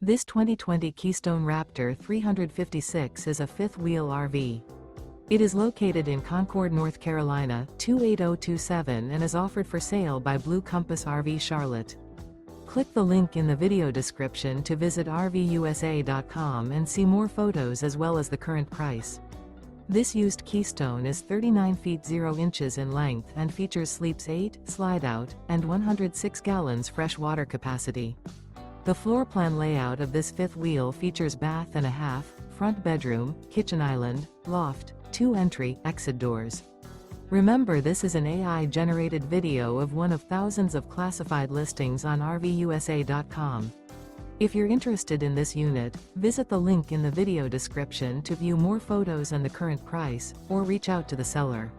This 2020 Keystone Raptor 356 is a fifth-wheel RV. It is located in Concord, North Carolina, 28027 and is offered for sale by Blue Compass RV Charlotte. Click the link in the video description to visit RVUSA.com and see more photos as well as the current price. This used Keystone is 39 feet 0 inches in length and features sleeps 8, slide-out, and 106 gallons fresh water capacity. The floor plan layout of this fifth wheel features bath and a half, front bedroom, kitchen island, loft, 2 entry/exit doors. Remember, this is an AI-generated video of one of thousands of classified listings on RVUSA.com. If you're interested in this unit, visit the link in the video description to view more photos and the current price, or reach out to the seller.